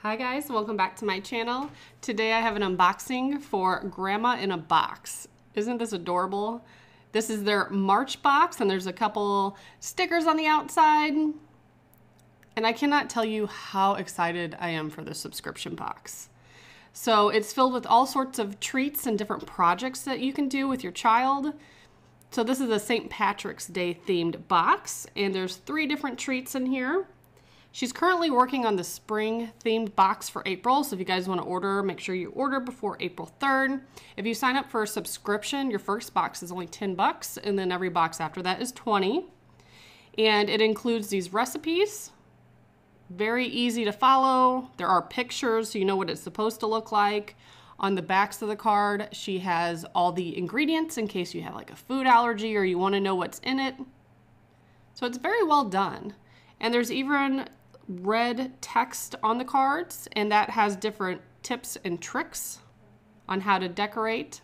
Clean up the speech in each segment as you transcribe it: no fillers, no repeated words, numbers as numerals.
Hi guys, welcome back to my channel. Today I have an unboxing for Gramma in a box. Isn't this adorable? This is their March box and there's a couple stickers on the outside. And I cannot tell you how excited I am for this subscription box. So it's filled with all sorts of treats and different projects that you can do with your child. So this is a St. Patrick's Day themed box and there's 3 different treats in here. She's currently working on the spring themed box for April, so if you guys want to order, make sure you order before April 3rd. If you sign up for a subscription, your first box is only $10, and then every box after that is $20. And it includes these recipes, very easy to follow. There are pictures, so you know what it's supposed to look like. On the backs of the card, she has all the ingredients in case you have like a food allergy or you want to know what's in it. So it's very well done. And there's even red text on the cards, and that has different tips and tricks on how to decorate.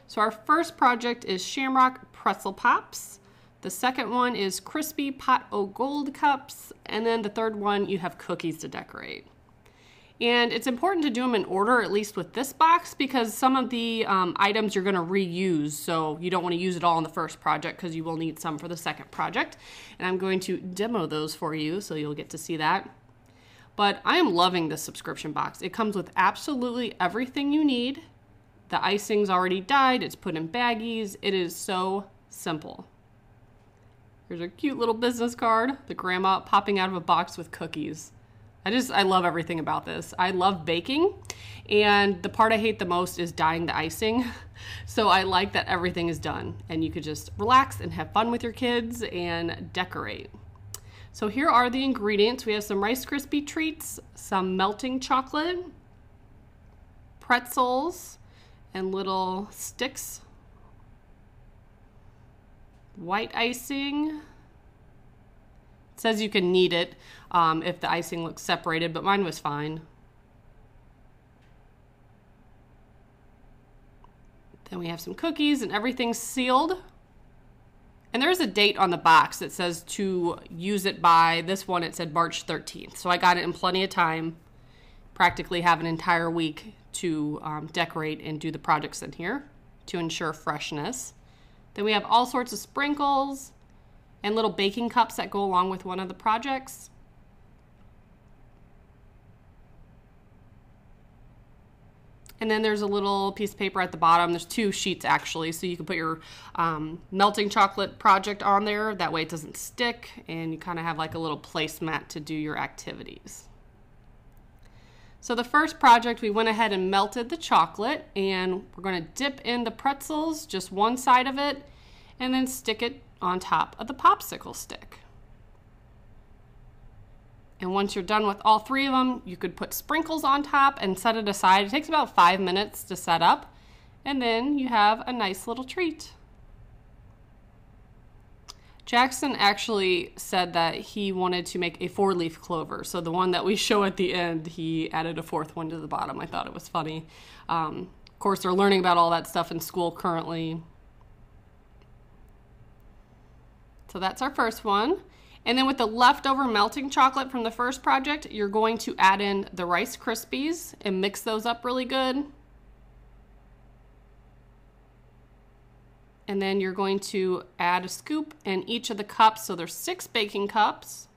So our first project is Shamrock Pretzel Pops. The second one is Crispy Pot o' Gold Cups. And then the third one, you have cookies to decorate. And it's important to do them in order, at least with this box, because some of the items you're going to reuse. So you don't want to use it all in the first project because you will need some for the second project. And I'm going to demo those for you so you'll get to see that. But I am loving this subscription box. It comes with absolutely everything you need. The icing's already dyed. It's put in baggies. It is so simple. Here's a cute little business card. The grandma popping out of a box with cookies. I love everything about this. I love baking, and the part I hate the most is dyeing the icing. So I like that everything is done, and you could just relax and have fun with your kids and decorate. So here are the ingredients. We have some Rice Krispie treats, some melting chocolate, pretzels, and little sticks, white icing. It says you can knead it if the icing looks separated, but mine was fine. Then we have some cookies and everything's sealed. And there is a date on the box that says to use it by, this one it said March 13th. So I got it in plenty of time, practically have an entire week to decorate and do the projects in here to ensure freshness. Then we have all sorts of sprinkles and little baking cups that go along with one of the projects. And then there's a little piece of paper at the bottom. There's 2 sheets actually, so you can put your melting chocolate project on there. That way it doesn't stick, and you kind of have like a little placemat to do your activities. So the first project, we went ahead and melted the chocolate, and we're going to dip in the pretzels, just one side of it, and then stick it on top of the popsicle stick. And once you're done with all 3 of them, you could put sprinkles on top and set it aside. It takes about 5 minutes to set up, and then you have a nice little treat. Jackson actually said that he wanted to make a 4-leaf clover. So the one that we show at the end, he added a 4th one to the bottom. I thought it was funny. Of course, they're learning about all that stuff in school currently. So that's our first one. And then with the leftover melting chocolate from the first project, you're going to add in the Rice Krispies and mix those up really good. And then you're going to add a scoop in each of the cups. So there's 6 baking cups.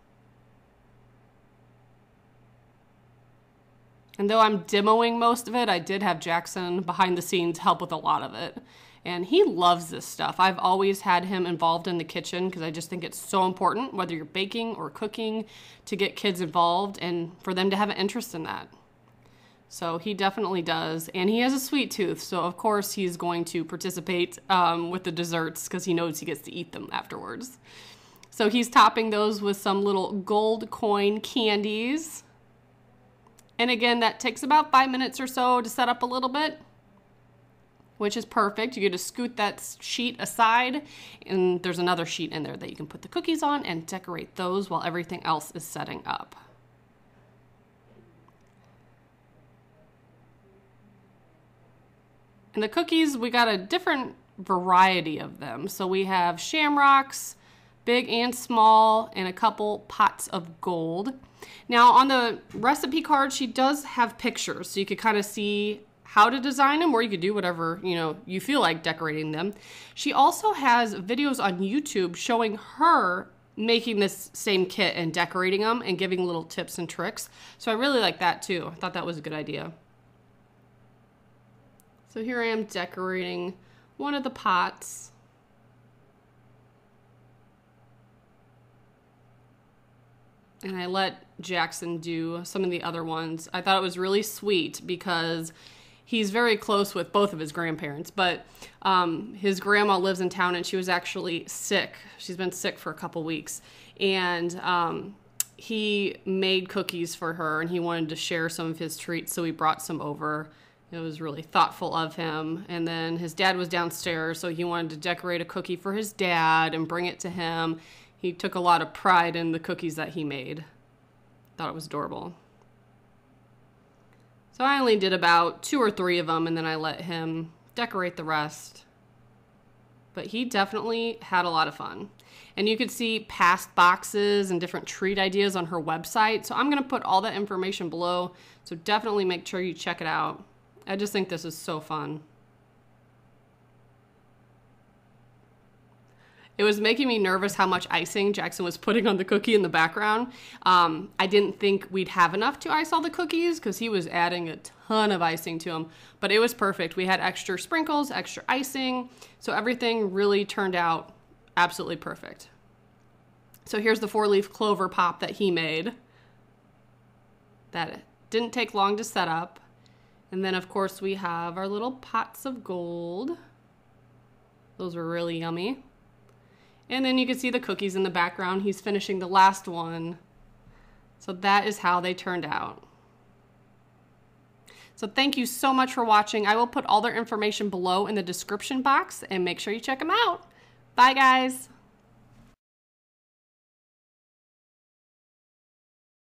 And though I'm demoing most of it, I did have Jackson behind the scenes help with a lot of it. And he loves this stuff. I've always had him involved in the kitchen because I just think it's so important, whether you're baking or cooking, to get kids involved and for them to have an interest in that. So he definitely does. And he has a sweet tooth, so of course he's going to participate with the desserts because he knows he gets to eat them afterwards. So he's topping those with some little gold coin candies. And again, that takes about 5 minutes or so to set up a little bit, which is perfect. You get to scoot that sheet aside, and there's another sheet in there that you can put the cookies on and decorate those while everything else is setting up. And the cookies, we got a different variety of them. So we have shamrocks, big and small, and a couple pots of gold. Now on the recipe card, she does have pictures, so you could kind of see how to design them, or you could do whatever, you know, you feel like decorating them. She also has videos on YouTube showing her making this same kit and decorating them and giving little tips and tricks. So I really like that too. I thought that was a good idea. So here I am decorating one of the pots. And I let Jackson do some of the other ones. I thought it was really sweet because he's very close with both of his grandparents, but his grandma lives in town and she was actually sick. She's been sick for a couple weeks. And he made cookies for her and he wanted to share some of his treats, so he brought some over. It was really thoughtful of him. And then his dad was downstairs, so he wanted to decorate a cookie for his dad and bring it to him. He took a lot of pride in the cookies that he made. Thought it was adorable. So I only did about 2 or 3 of them, and then I let him decorate the rest. But he definitely had a lot of fun. And you could see past boxes and different treat ideas on her website. So I'm going to put all that information below. So definitely make sure you check it out. I just think this is so fun. It was making me nervous how much icing Jackson was putting on the cookie in the background. I didn't think we'd have enough to ice all the cookies because he was adding a ton of icing to them, but it was perfect. We had extra sprinkles, extra icing, so everything really turned out absolutely perfect. So here's the 4-leaf clover pop that he made. That didn't take long to set up. And then of course we have our little pots of gold. Those were really yummy. And then you can see the cookies in the background. He's finishing the last one. So that is how they turned out. So thank you so much for watching. I will put all their information below in the description box and make sure you check them out. Bye guys.